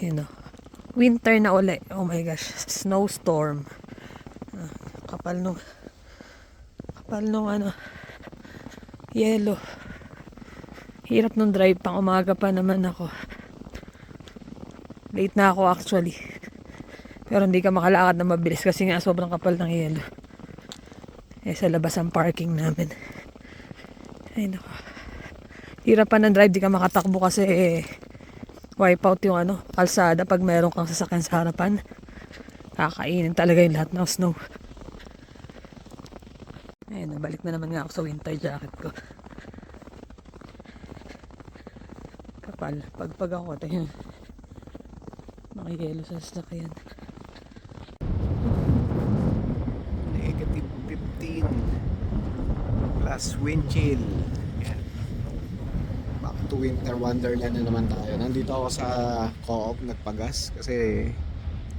You know, winter na uli. Oh my gosh, snowstorm. Kapal nung ano, yelo. Hirap nung drive, pang umaga pa naman ako. Late na ako actually. Pero hindi ka makalakad na mabilis kasi nga sobrang kapal ng yelo. Sa labas ang parking namin. Ay nako. Hirap pa ng drive, di ka makatakbo kasi wipe out yung kalsada pag meron kang sasakyan sa harapan. Kakainin talaga yung lahat ng snow. Ayun, nabalik na naman nga ako sa winter jacket ko. Kapal. Pag ako, tingin. Makiyelo sa sasakyan. Negative 15 plus wind chill. Yan. Back to winter wonderland na naman tayo. Nandito ako sa Co-op nagpagas kasi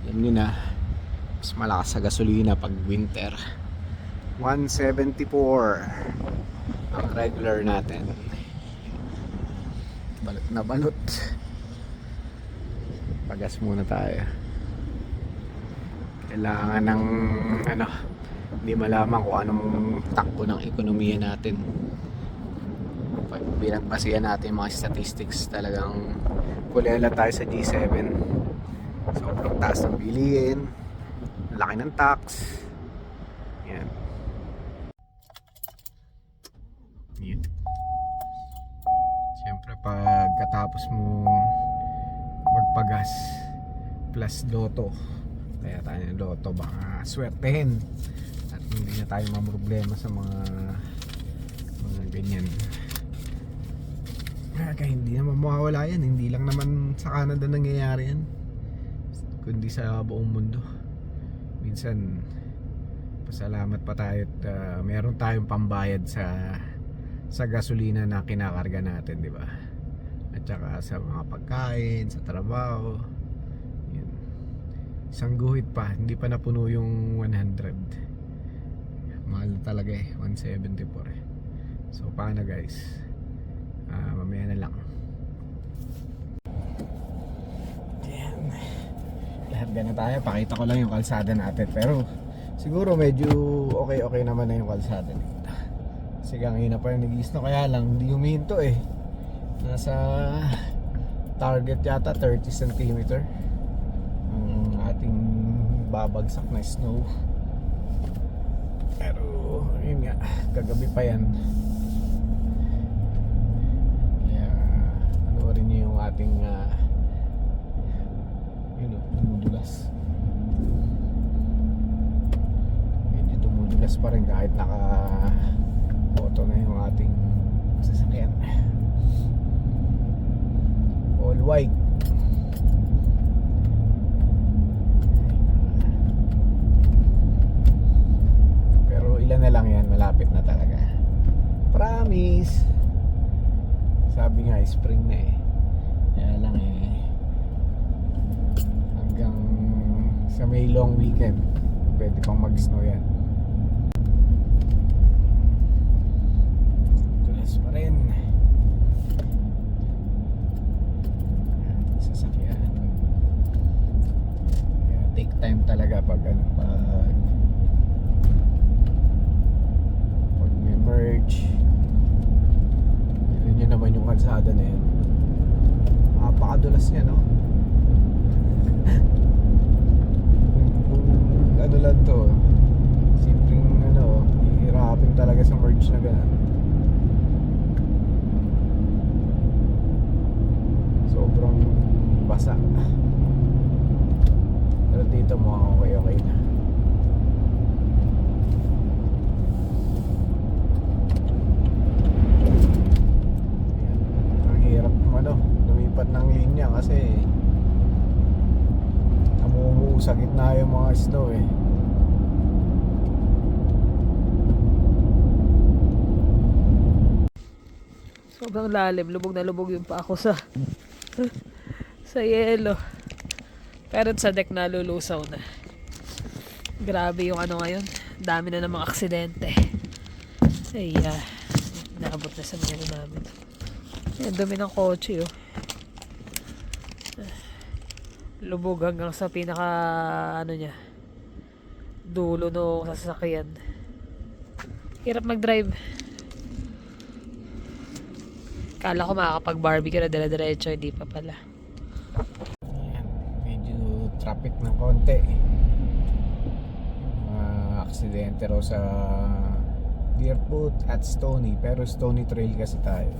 alam nyo na mas malakas sa gasolina pag winter. 174 ang regular natin. Balot na balot. Pagas muna tayo. Kailangan ng hindi malaman kung anong takbo ng ekonomiya natin. Pinagbasihan natin mga statistics, talagang kulela tayo sa G7. Sobrang taas ng bilihin, laki ng tax. Yan. Siyempre pagkatapos mo magpagas plus loto, kaya tayo ng loto, baka swertehin at hindi na tayo mamroblema sa mga ganyan. Kaya hindi naman mawawala yan, hindi lang naman sa Canada nangyayari yan, kundi sa buong mundo. Minsan pasalamat pa tayo at meron tayong pambayad sa gasolina na kinakarga natin, di ba? At saka sa mga pagkain, sa trabaho. Yun. Isang guhit pa, hindi pa napuno yung 100. Mahal talaga 174 So paano guys? Mamaya na lang. Ayan. Lahat na tayo, pakita ko lang yung kalsada natin. Pero siguro medyo okay naman na yung kalsada dito. Kasi kanina pa yung nag-i-snow, kaya lang hindi huminto nasa target yata 30 cm ang ating babagsak na snow. Pero yun nga, kagabi pa yan. Kaya panoorin nyo yung ating tumudulas. Medyo tumudulas pa rin kahit naka auto na yung ating sasakyan. All white. Pero ilan na lang yan, malapit na talaga. Promise. Sabi nga spring na kaya lang hanggang sa May long weekend pwede pang mag snow yan. Tulas pa rin sasakyan. Kaya take time talaga pag may merge. Yun naman yung kalsada na yan, napakadulas niya, no? kung ano lang to, simpleng hihirapin talaga sa merge na gano'n. Sobrang basa. Pero dito mukhang okay na. Ang hirap lumipat ng linya kasi namumuo sa gitna yung mga snow Sobrang lalim, lubog na lubog yung pa ako sa yelo. Pero sa deck na lulusaw na. Grabe yung ngayon. Dami na ng mga aksidente. Ay, naabot na sa mga namin. Ayan, dumi ng kotse Lubog hanggang sa pinaka ano niya, dulo ng sasakyan. Hirap mag-drive. Kala ko makakapag-barbecue na dala-diretso, hindi pa pala. Ayan, medyo traffic ng konti. Mga aksidente raw sa Deerfoot at Stony, pero Stony Trail kasi tayo.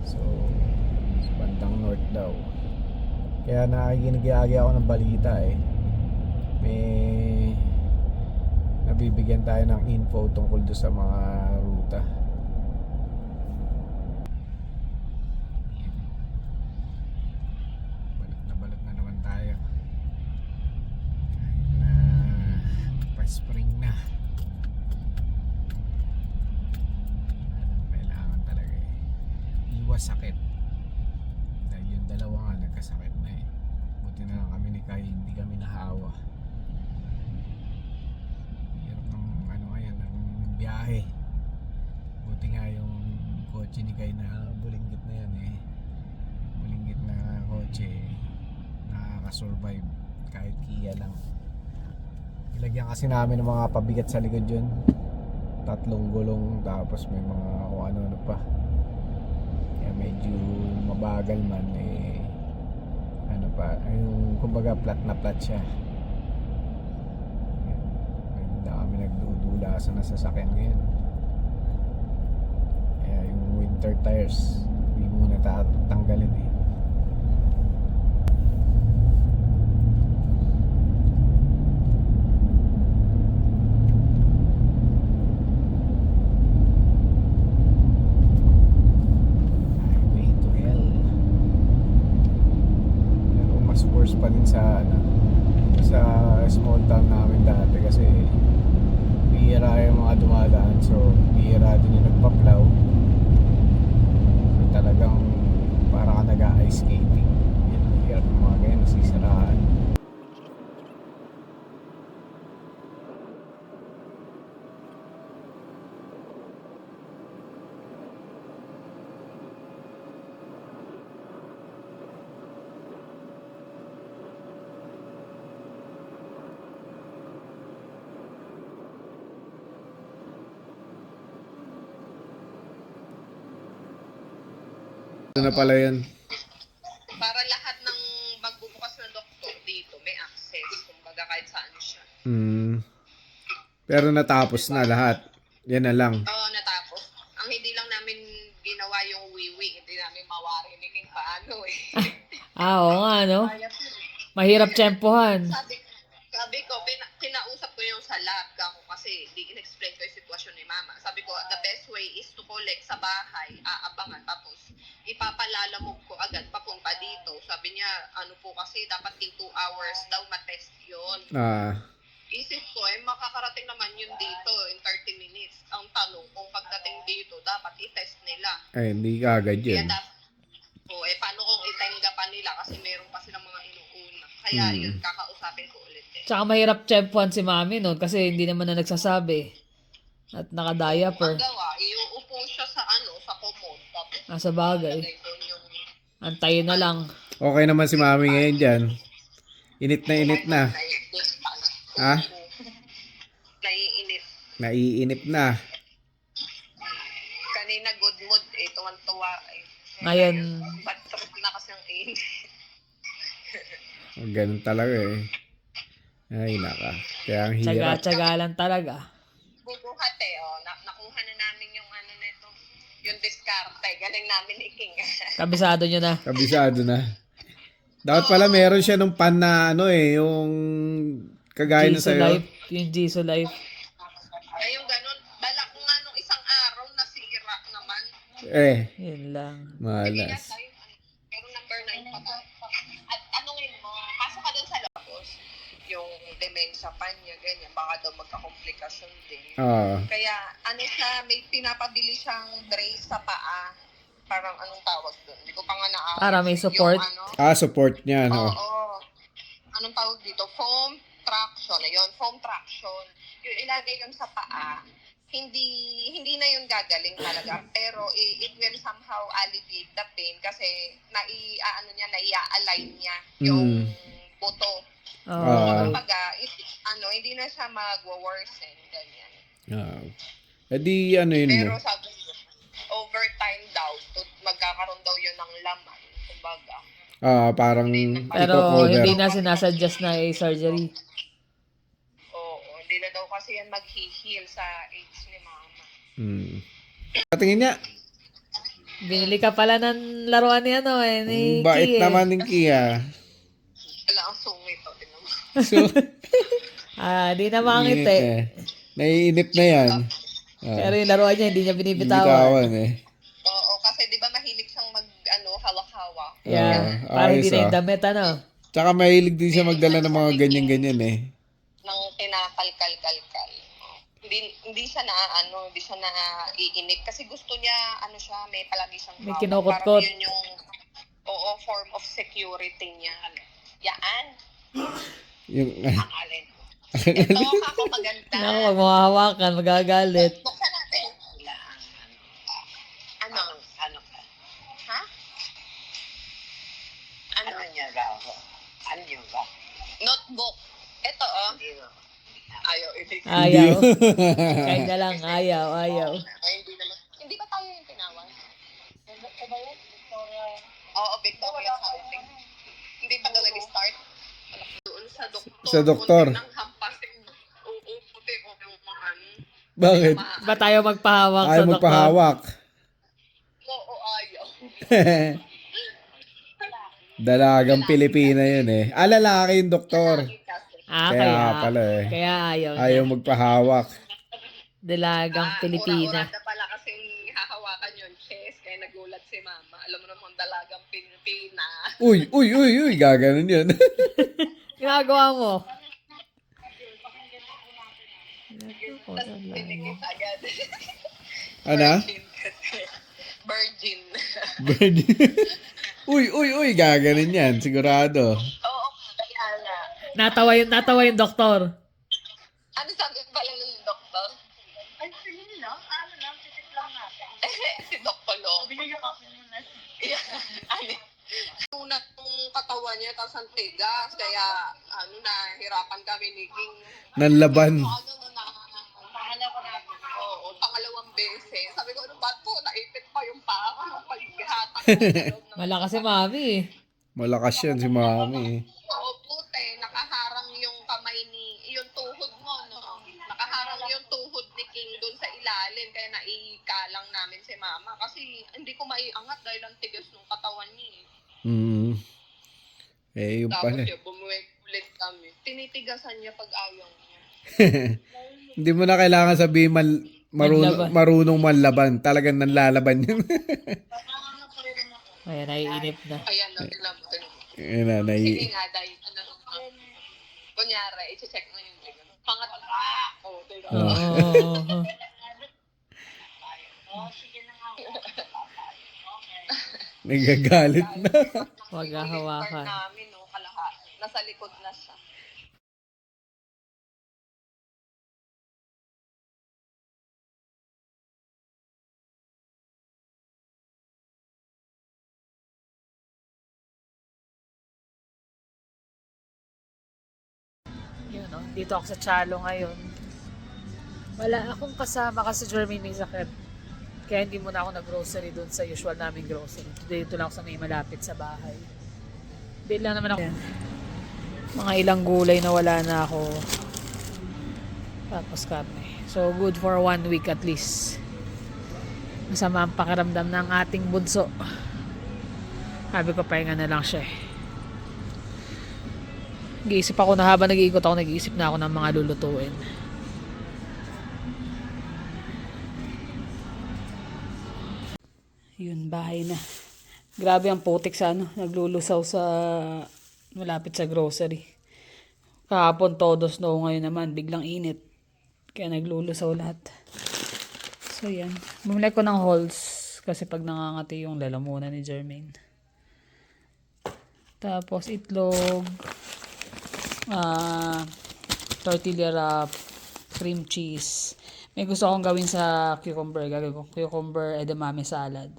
So, sa bandang north daw. Kaya nakikinig-agi ako ng balita May nabibigyan tayo ng info tungkol doon sa mga ruta. Balot na naman tayo. Kahit na pa-spring na. Kailangan talaga iwas sakit. Dahil yung dalawa nga nagkasakit na buti na lang kami ni Kai, hindi kami nahawa. Hirap ng ano ngayon, ng biyahe. Buti nga yung kotse ni Kai na bulinggit na yan bulinggit na kotse, nakaka-survive kahit Kia lang. Ilagyan kasi namin ng mga pabigat sa likod yun, 3 gulong, tapos may mga kung ano pa. Kaya medyo mabagal man ano pa, yung kumbaga flat na flat siya. Hindi kami nagdudulasan na sasakyan ngayon. Kaya yung winter tires hindi muna tatanggalin Highway to hell. Pero mas worse pa din sa sa small town namin dati kasi bihira yung mga dumadaan, so bihira din yung nagpa-plow. So, talagang para ka nag-ice skating. Yan ang hirap ng mga ganyan, nasisiraan. Ano na pala yan? Para lahat ng magbubukas na doktor dito may access, kumbaga kahit saan siya. Pero natapos na lahat. Yan na lang. Oo, natapos. Ang hindi lang namin ginawa yung wiwi, hindi namin mawarinig yung paano Oo nga, no? Kaya po, Mahirap tsempohan. sabi ko, kinausap ko yung sa lab ako kasi di in-explain ko yung sitwasyon ni mama. Sabi ko, the best way is to collect sa bahay, aabangan, tapos ipapalalamog ko agad papunta dito. Sabi niya, ano po kasi, dapat in 2 hours daw matest yun. Isip ko, makakarating naman yun dito in 30 minutes. Ang tanong, kung pagdating dito, dapat i-test nila. Ay, hindi ka agad yun. Paano kung itenga pa nila kasi meron pa silang mga inuuna. Kaya yun, kakausapin ko ulit Tsaka mahirap tsempohan si mami nun kasi hindi naman na nagsasabi. At naka-diaper. Ang gawa, iuupo siya sa sa commode. Tapos, Sa bagay. doon yung Antayin na lang. Okay naman si mami ngayon dyan. Init na init na. Ha? Naiinit. Naiinip na. Kanina good mood tuwan-tuwa Ngayon, Bad trip na kasi ang init. Ganun talaga Ay, naka. Kaya ang hirap. tsaga-tsaga lang talaga. Bubuhat nakuha na namin yung nito. Yung diskarte. Galing namin iking. Kabisado nyo na. Kabisado na. Dapat pala meron siya nung pan na yung kagaya na Jisoo sa'yo. Life. Yung Jisoo Life. Ay, yung ganun. Bala ko nga nung isang araw nasira naman. Yun lang. Malas. Pero number 9 pa tayo. At tanungin mo, pasok ka dun sa labos. Yung dementia pa niya, ganyan. Baka daw magka-komplikasyon din. Kaya, siya, may pinapabili siyang brace sa paa. Parang anong tawag dun? Hindi ko pa nga naawa. Para may support. Yung, Support niya, no? Oo. Anong tawag dito? Foam traction. Ayun, foam traction. Yung ilagay yun sa paa hindi na yun gagaling talaga, pero it will somehow alleviate the pain kasi nai-align niya yung buto. Oh. Kumbaga, hindi na siya magwo-worsen, ganyan. Yun mo. Pero sabi niya, overtime daw, magkakaroon daw yun ng laman, kumbaga. Parang Pero iko-cover. hindi na sinasuggest na surgery. Oo, hindi na daw kasi yan mag-heal sa age ni mama. Patingin niya. Binili ka pala ng laruan ni ni Bait Ki, naman ng Kia. Wala ang sungit to, tinan mo. So, di na makangiti. naiinip na yan. Pero yung laruan niya, hindi niya binibitawan. Bitawan Oo, kasi di ba mahilig siyang hawak-hawak. Yeah, para hindi na yung damit, Tsaka mahilig din siya magdala ng mga ganyan-ganyan Nang kinakalkal-kalkal. Hindi siya iinip kasi gusto niya may palagi siyang May hawak. kinukot-kot. Parang yun yung form of security niya. Yan. Yung, Ang alin. Ito ako maganda. Naku, wag mo hawakan, magagalit. Buksan natin. Ano? Ha? Ano niya ba? Ano niya ba? Notebook. Ito Ayaw. Ayaw. Kahit na lang, ayaw. Ay, hindi naman. Hindi ba tayo yung tinawag? Oo, Victoria something. Hindi pa daw nag-start. Doon sa doktor. Sa doktor. Muntik ng hampasin. Oo, puti ko yung mga bakit? Ba tayo magpahawak sa Ayaw doktor? magpahawak. Oo, ayaw. Dalagang Pilipina yun lalaki yung doktor. Kaya pala Kaya ayaw niya. Ayaw magpahawak. Dalagang Pilipina. Ura-ura pala kasing hahawakan yung chest. Kaya nagulat si mama. Alam mo naman, dalagang Pilipina. Uy, gaganon yun. Ginagawa mo. Tapos pinikit agad. Ano? Virgin. Uy, gaganon yan, sigurado. Oo, kaya nga. Natawa yung doktor. Ano sabi pala ng doktor? Ay, sige lang. Titik lang natin. Si Doktor Lo. Binigyan mo na. Nung katawan niya, tapos ang tigas. Kaya, nahirapan kami ni King. Nanlaban. Pangalawang beses. Sabi ko, ano ba po? Naipit pa yung paa ko. Nung paghatak. Malakas si mami. Malakas yan si mami. Oo, puti. Nakaharang yung kamay yung tuhod mo, no? Nakaharang yung tuhod ni King doon sa ilalim. Kaya naikalang namin si mama. Kasi hindi ko maiangat dahil ang tigas ng katawan niya. Yung Tapos pala. bumuwi ulit kami. Tinitigasan niya pag ayaw niya. Hindi mo na kailangan sabihin marunong manlaban. Talagang nanlalaban yun. Ayan, naiinip na. Ayan, tignan mo. Nanay. Sige nga, dahil kunyari, i-check mo yung pangatlo. Tignan mo. Oo. Nagagalit na. Huwag hawakan. Namin, nasa likod na siya. Yun, dito ako sa Chalo ngayon. Wala akong kasama kasi Jermaine may sakit. Kaya hindi muna ako nag-grocery doon sa usual namin grocery. Dito lang ako sa may malapit sa bahay. Dito lang naman ako. Mga ilang gulay na wala na ako. Tapos karne. So good for 1 week at least. Masama ang pakiramdam ng ating bunso. Sabi ko pahinga na lang siya Nag-iisip ako na habang nag-iikot ako, nag-iisip na ako ng mga lulutuin. Yun, bahay na. Grabe ang putik sa naglulusaw sa malapit sa grocery. Kahapon todo snow, ngayon naman biglang init. Kaya naglulusaw lahat. So yan. Bumili ko ng Halls kasi pag nangangati yung lalamunan ni Jermaine. Tapos itlog, tortilla wrap, cream cheese. May gusto akong gawin sa cucumber. Gagawin ko cucumber edamame salad.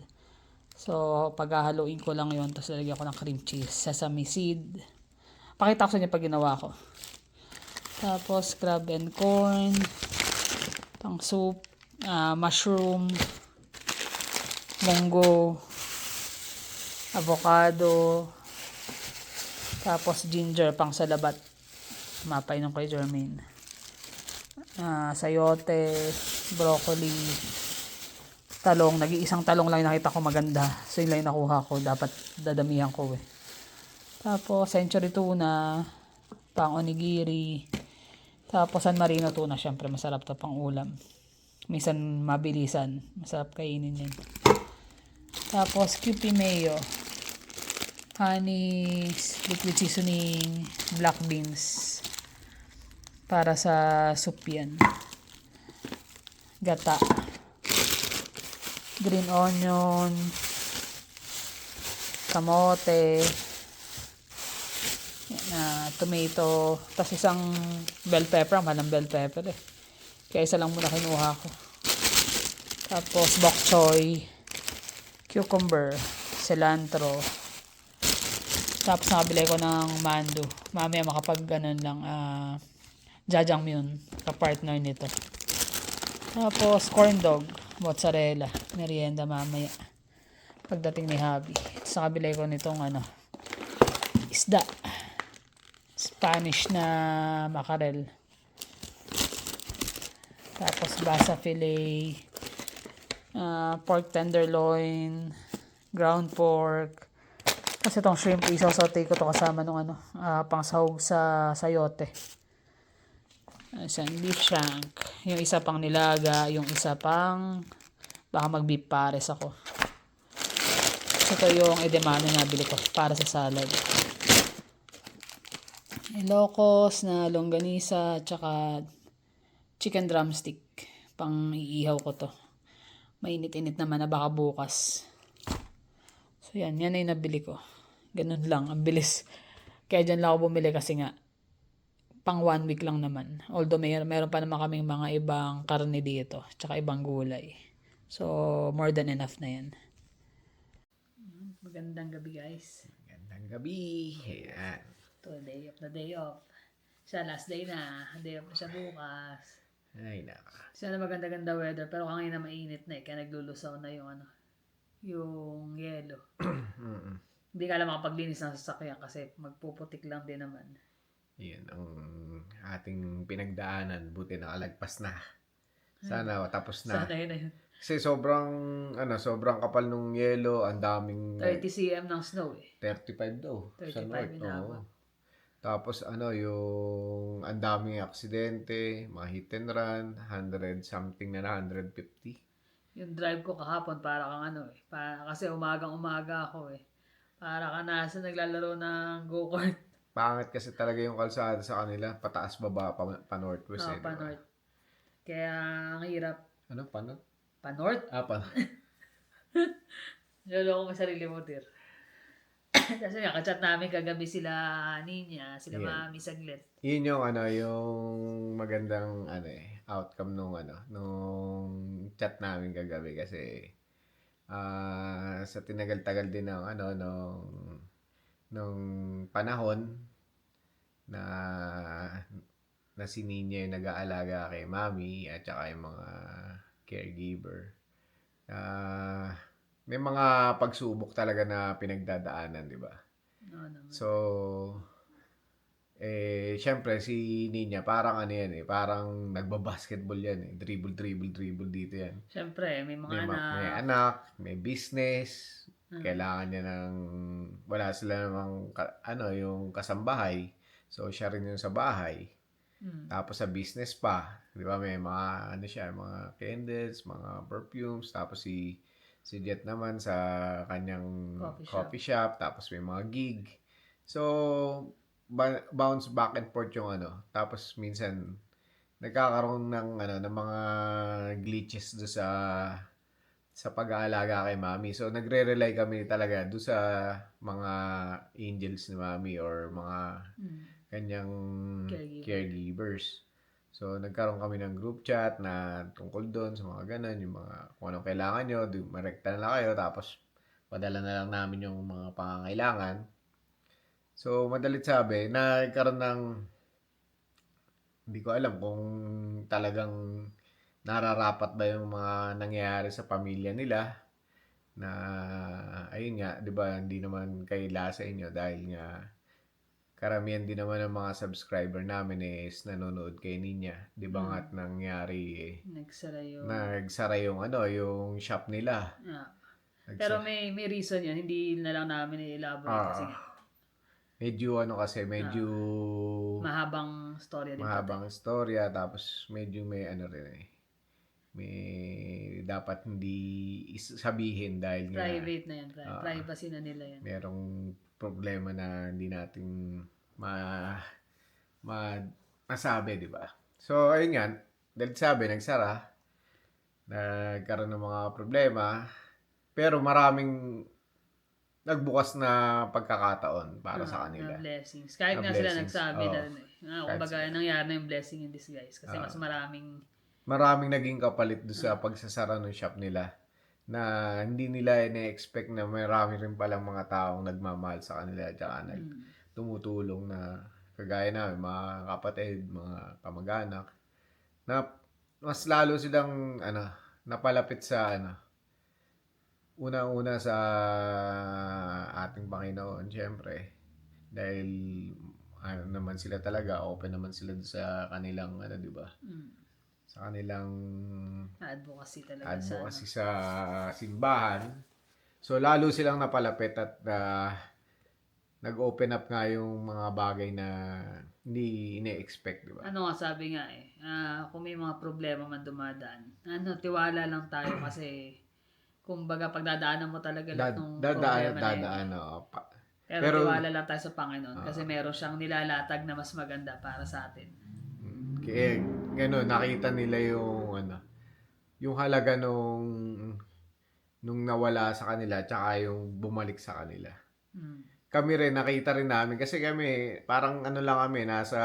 So, paghahaluin ko lang yon, tapos lalagyan ko ng cream cheese, sesame seed. Pakita ko sa inyo pag ginawa ko. Tapos, crab and corn, pang soup, mushroom, munggo, avocado, tapos ginger pang salabat. Mapainom kay Jermaine. Sayote, broccoli, talong. Nag-iisang talong lang yung nakita ko maganda. So yun lang yung nakuha ko. Dapat dadamihan ko eh. Tapos century tuna, pang onigiri. Tapos San Marino tuna. Syempre masarap to pang ulam. Minsan mabilisan. Masarap kainin yan. Tapos Kewpie mayo. Honey, liquid seasoning, black beans. Para sa soup yan. Gata. Green onion. Kamote. Yan, tomato. Tapos isang bell pepper. Mahal ng bell pepper eh. Kaya isa lang muna kinuha ko. Tapos bok choy. Cucumber. Cilantro. Tapos nakabili ko ng mando. Mamaya makapag ganun lang. Jajangmyeon. Kapartner nito. Tapos corn dog. Mozzarella. Merienda mamaya. Pagdating ni Habi. Tapos nakabili ko nitong isda. Spanish na mackerel. Tapos basa fillet. Pork tenderloin. Ground pork. Kasi itong shrimp, isaw-saute ko to kasama nung pang sahog sa sayote. Isang beef shank. Yung isa pang nilaga, yung isa pang baka mag-beef pares ako. Ito yung edamame na nabili ko para sa salad. Ilocos na longganisa, tsaka chicken drumstick. Pang iihaw ko to. Mainit-init naman na baka bukas. So yan na yung nabili ko. Ganun lang, ang bilis. Kaya dyan lang ako bumili kasi nga, pang 1 week lang naman. Although meron pa naman kaming mga ibang karne dito, tsaka ibang gulay. So, more than enough na yan. Magandang gabi guys. Magandang gabi. Ayan. Ito, day off na day off. Siya last day na. Day off na siya bukas. Ay, naka. Sana maganda-ganda weather, pero kanina na mainit na eh. Kaya naglulusaw na yung yung yelo. Hindi ka lang makapaglinis ng sasakyan kasi magpuputik lang din naman. Yan ang ating pinagdaanan. Buti nakalagpas na. Sana tapos na. Sana yun na yun. Kasi sobrang kapal nung yelo, ang daming 30 cm ng snow eh. 35 daw. 35 sa north. inabot. Tapos yung ang daming aksidente, mga hit and run, 100 something na 150. Yung drive ko kahapon para kang kasi umagang-umaga ako eh. Para ka nasa naglalaro ng go-kart. Pangit kasi talaga yung kalsada sa kanila, pataas baba pa northwest eh. Diba? Pa-north. Kaya ang hirap. Ano, pa-north? Pa-north? Pa-north. Lolo ko sarili mo, Tir. Kasi nakachat namin kagabi sila Ninya, sila Mami saglit. Yun yung yung magandang outcome nung chat namin kagabi kasi sa tinagal-tagal din ng nung panahon na si Ninya yung nag-aalaga kay Mami at saka yung mga caregiver. May mga pagsubok talaga na pinagdadaanan, di ba? So, syempre si Ninya parang parang nagbabasketball yan eh. Dribble dito yan. Syempre, may mga anak. May anak, may business. Kailangan niya wala sila namang yung kasambahay. So, siya rin yung sa bahay. Tapos sa business pa, di ba? May mga mga candles, mga perfumes. Tapos si Jet naman sa kanyang coffee shop. Tapos may mga gig. So, bounce back and forth yung Tapos minsan, nagkakaroon ng mga glitches do sa pag-aalaga kay Mami. So, nagre-rely kami talaga do sa mga angels ni Mami or mga kanyang caregivers. So, nagkaroon kami ng group chat na tungkol doon sa mga ganun, yung mga kung anong kailangan nyo, marekta na lang kayo, tapos padala na lang namin yung mga pangangailangan. So, madalit sabi, nagkaroon ng, hindi ko alam kung talagang nararapat ba yung mga nangyayari sa pamilya nila na, ayun nga, di ba, hindi naman kaila sa inyo dahil nga karamihan din naman ng mga subscriber namin is nanonood kay Ninya. Di ba nga't nangyari Nagsara yung... nagsara yung ano, yung shop nila. Ah. Nagsara- Pero may reason yun. Hindi na lang namin i-elaborate kasi nga. medyo ano kasi, medyo Mahabang storya din. mahabang istorya, tapos medyo may ano rin may dapat hindi sabihin dahil nga Private na yan. Privacy na nila yan. merong problema na hindi natin masabi, di ba? So, ayun nga, dahil sabi, nagsara, nagkaroon ng mga problema, pero maraming nagbukas na pagkakataon para sa kanila. Na blessings. Kahit Na nga sila blessings. nagsabi Oo. na rin kumbaga, nangyari na yung blessing in disguise. Kasi mas Maraming naging kapalit doon sa pagsasara ng shop nila na hindi nila ina-expect na marami rin palang mga taong nagmamahal sa kanila at saka tumutulong na kagaya namin, mga kapatid, mga kamag-anak, na mas lalo silang napalapit sa una-una sa ating Panginoon, syempre. Dahil naman sila talaga, open naman sila sa kanilang di ba? Sa kanilang advocacy talaga. advocacy sa simbahan. So lalo silang napalapit at nag-open up nga yung mga bagay na hindi ine-expect, di ba? Ano nga sabi nga kung may mga problema man dumadaan, tiwala lang tayo kasi kumbaga pagdadaanan mo talaga lahat ng problema na yun. Pero tiwala lang tayo sa Panginoon kasi meron siyang nilalatag na mas maganda para sa atin. Kaya gano'n, nakita nila yung halaga nung nawala sa kanila tsaka yung bumalik sa kanila. Kami rin, nakita rin namin kasi kami, parang lang kami, nasa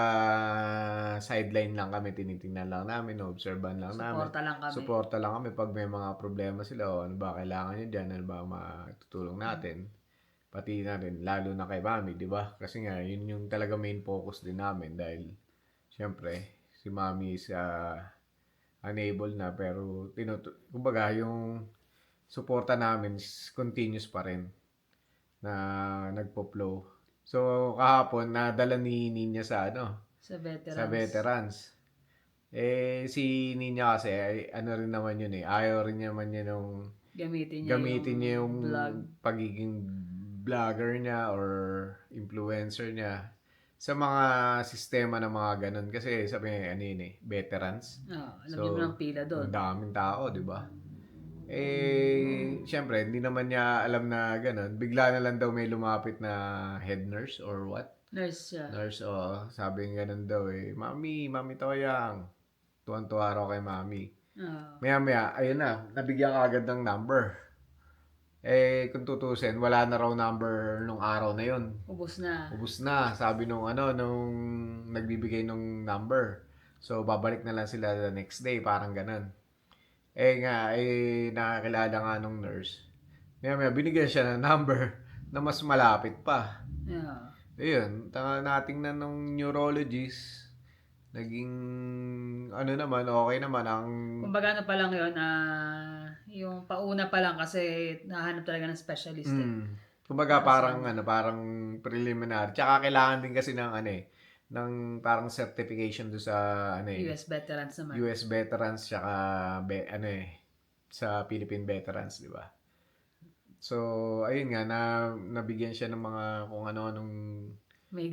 sideline lang kami, tinitingnan lang namin, obserban lang namin. Suporta lang kami pag may mga problema sila, ano ba kailangan nyo dyan, ano ba matutulong natin. Pati na rin, lalo na kay Mami, di ba? Kasi nga, yun yung talaga main focus din namin dahil, syempre, si Mami is unable na, pero kumbaga, yung suporta namin is continuous pa rin na nagpo-flow. So, kahapon, nadala ni Ninya sa Sa veterans. Si Ninya kasi, rin naman yun ayaw rin naman niya nung gamitin niya yung pagiging vlogger niya or influencer niya sa mga sistema ng mga ganun. Kasi sabi niya, veterans. Alam niyo ng pila doon. Ang daming tao, di ba? Syempre, hindi naman niya alam na ganun. Bigla na lang daw may lumapit na head nurse or what? Nurse siya. Nurse, sabi nga ganun daw Mami Toyang. Tuwan-tuwa raw kay Mami. Maya-maya, ayun na, nabigyan ka agad ng number. Kung tutusin, wala na raw number nung araw na yun. Ubus na. Sabi nung nagbibigay nung number. So, babalik na lang sila the next day, parang ganun. Nakakilala nga nung nurse. Maya, binigyan siya ng number na mas malapit pa. Yeah. Ayun, natingnan nung neurologist, naging, naman, okay naman ang... Kumbaga pa lang yun, yung pauna pa lang kasi nahanap talaga ng specialist. Kumbaga parang preliminary. Tsaka kailangan din kasi ng ng parang certification do sa US veterans naman. US veterans tsaka sa Philippine veterans, di ba? So, ayun nga nabigyan siya ng mga kung ano-anong may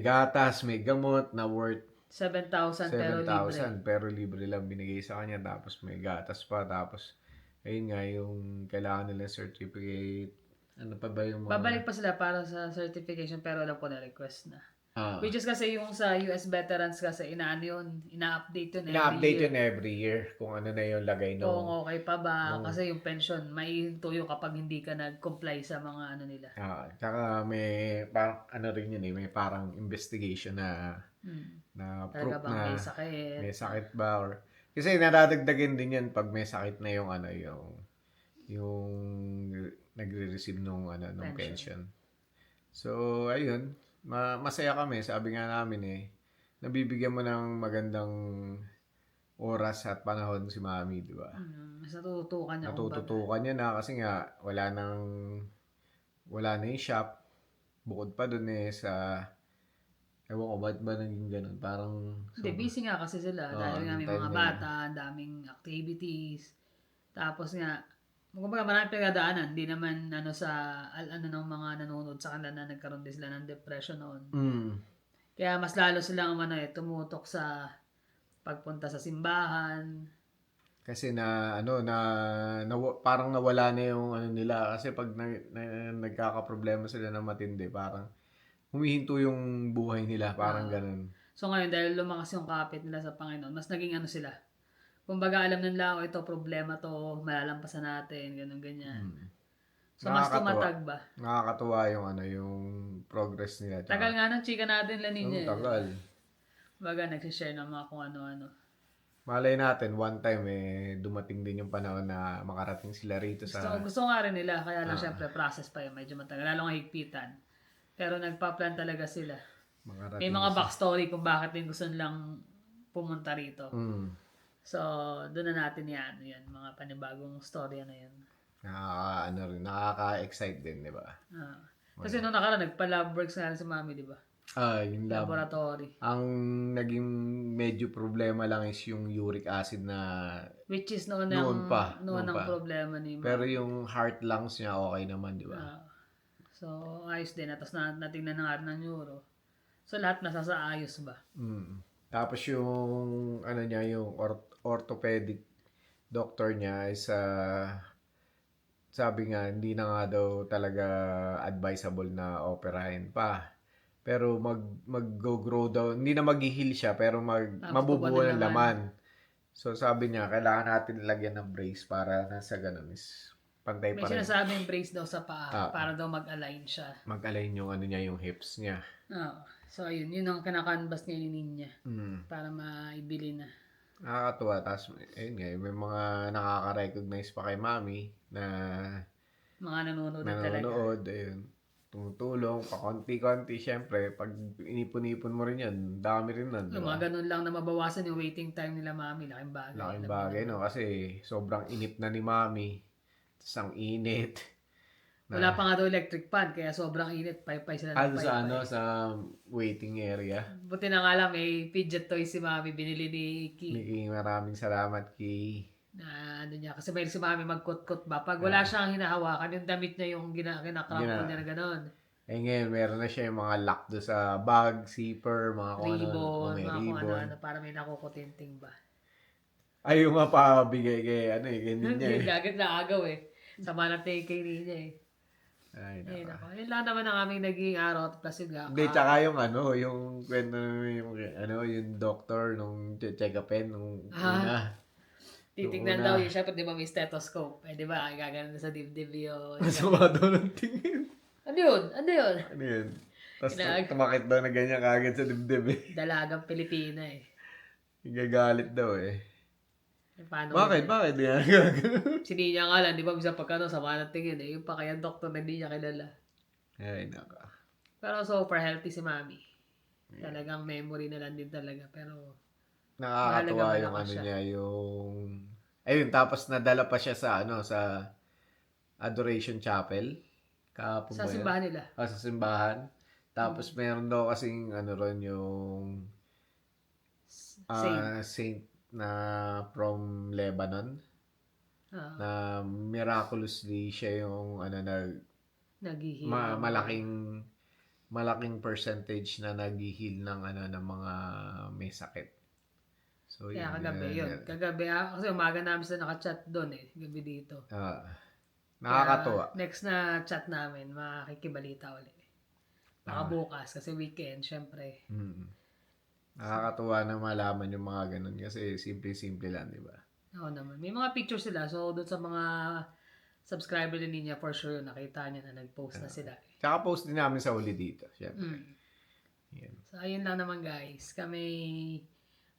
gatas, may gamot na worth 7,000 pero libre lang binigay sa kanya, tapos may gatas pa, tapos ayun nga yung kailangan nila certificate. Ano pa ba yung mga... Babalik pa sila para sa certification pero alam ko na request na. Which is kasi yung sa US veterans kasi ina-update yun every year kung ano na yung lagay no. Kung okay pa ba kasi yung pension may tuyo kapag hindi ka nag-comply sa mga nila. Tsaka may parang rin yun may parang investigation na na Talaga proof bang na may sakit? may sakit ba or kasi nadadagdagan din yan pag may sakit na yung yung nagre-receive nung nung Pension. pension. So ayun, masaya kami, sabi nga namin nabibigyan mo ng magandang oras at panahon si Mami, di ba? Mas natututukan niya kumbaga. Natututukan niya na kasi nga wala na yung shop. Bukod pa dun sa ewan ko ba't ba naging ganun. Parang Hindi, busy nga kasi sila dahil nga nung may time mga na yun. bata, ang daming activities. Tapos nga, kumbaga marami pinagdaanan. Hindi naman ano ng mga nanonood sa kanila na nagkaroon din sila ng depression noon. Kaya mas lalo silang tumutok sa pagpunta sa simbahan. Kasi parang nawala na yung nila kasi pag nagkakaproblema sila na matindi, parang humihinto yung buhay nila, parang ganun. So ngayon, dahil lumakas yung kapit nila sa Panginoon, mas naging sila. Kumbaga alam nila, ito problema to, malalampasan natin, ganun ganyan. So mas tumatag ba? Nakakatuwa yung progress nila. Tagal nga ng chika natin, Laninya. Tagal. Baga nagsishare ng mga kung ano-ano. Malay natin, one time dumating din yung panahon na makarating sila rito sa... Gusto nga rin nila, kaya lang syempre process pa yun, medyo matagal. Lalo nga higpitan. Pero nagpa-plan talaga sila. May mga backstory kung bakit din gusto nilang pumunta rito. So, doon na natin yan, mga panibagong storya na yan. Nakaka-excite din, di ba? Kasi nung nakaraan, nagpa-lab works nga si Mami, di ba? Yung lab. Laboratory. Ang naging medyo problema lang is yung uric acid na... Which is noon ang problema ni Mami. Pero yung heart lungs niya okay naman, di ba? So, ayos din. Tapos natingnan na nga rin ng neuro. So, lahat nasa sa ayos ba? Tapos yung niya, yung orthopedic doctor niya is sabi nga hindi na nga daw talaga advisable na operahin pa. Pero mag-grow daw, hindi na mag-heal siya pero mabubuo ng laman. So sabi niya kailangan natin lagyan ng brace para nasa ganun is pantay pa rin. May sinasabing brace daw sa paa para daw mag-align siya. Mag-align yung niya, yung hips niya. So ayun, yun ang kinakanvas niya ni Ninya. Para maibili na. Nakakatuwa. Tapos, ayun nga, may mga nakaka-recognize pa kay Mami na mga nanonood, ayun, tumutulong, pa konti-konti, syempre, pag inipon-ipon mo rin yan, dami rin nun. Mga ganun lang na mabawasan yung waiting time nila Mami, laking bagay. Laking bagay, no? Kasi sobrang inip na ni Mami. Tapos ang init. Wala pa nga daw electric fan, kaya sobrang init, paypay sila ng paypay. Sa waiting area. Buti na nga lang, may fidget toy si Mami, binili ni Ki. Miki, maraming salamat, Ki. Niya, kasi may si Mami magkut-kut ba? Pag wala siyang hinahawakan, yung damit niya yung kinakrumple niya na gano'n. Ngayon, meron na siya yung mga lock do sa bag, zipper, mga ribbon, mga kung ano, para may nakukutinting ba. Ay, yung nga pabigay kay ganyan niya Gagad na agaw Sama natin kay niya Ay, nako. Yun lang naman ang aming naging araw at plus Hindi, tsaka yung kwento yung doctor nung check-upin nung una. Titignan daw yun. Siyempre, di ba may stethoscope? Di ba? Gagano sa dibdib yun. Masama daw ng tingin. Ano yun? Tapos tumakit daw na ganyan kagad sa dibdib Dalagang Pilipina Gagalit daw Paano Bakit? Bakit yan? Hindi niya nga lang, di ba? Bisa pagkano, sama ng tingin Yung pa kaya doktor na hindi niya kilala. Ay, naka. Pero super healthy si Mami. Talagang memory na lang din talaga. Pero nakakatuwa yung niya, yung... Ayun, tapos nadala pa siya sa sa Adoration Chapel. Kahapon sa simbahan nila. Sa simbahan. Tapos meron daw kasing ron yung saint na from Lebanon. Na miraculously siya yung nag-heal. Malaking percentage na nag-heal ng ng mga may sakit. So, kaya kagabi yun. Kagabi, kasi umaga namin sila nakachat doon gabi dito. Nakakatuwa. Kaya, next na chat namin, makikibalita ulit. Baka bukas, kasi weekend, syempre. Nakakatuwa na malaman yung mga ganun kasi simple-simple lang, di ba? Oo naman. May mga pictures sila. So, doon sa mga subscriber din niya, for sure, nakita niya na nag-post na sila. Tsaka post din namin sa huli dito, syempre. Yan. So, ayun lang naman guys. Kami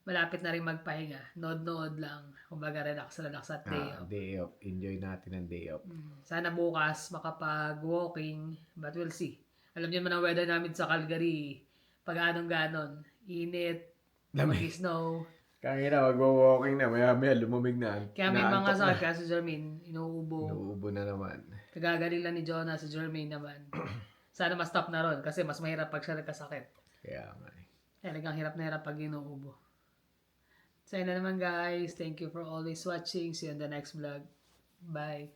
malapit na rin magpahinga. Nood-nood lang. Kumbaga, relax at day off. Day off. Enjoy natin ang day off. Sana bukas makapag-walking. But we'll see. Alam niyo naman ang weather namin sa Calgary. Pag anong-ganon. Init. Mag-snow. Kaya mag-walking na. Maya lumamig na. Kaya may mga Naantok na. sakit kasi si Jermaine, inuubo. Nauubo na naman. Kagagaling lang ni Jonah, si Jermaine naman. Sana ma-stop na ron kasi mas mahirap pag siya nagkasakit. Kaya nga eh. Talagang hirap na hirap pag inuubo. So yun na naman guys. Thank you for always watching. See you on the next vlog. Bye.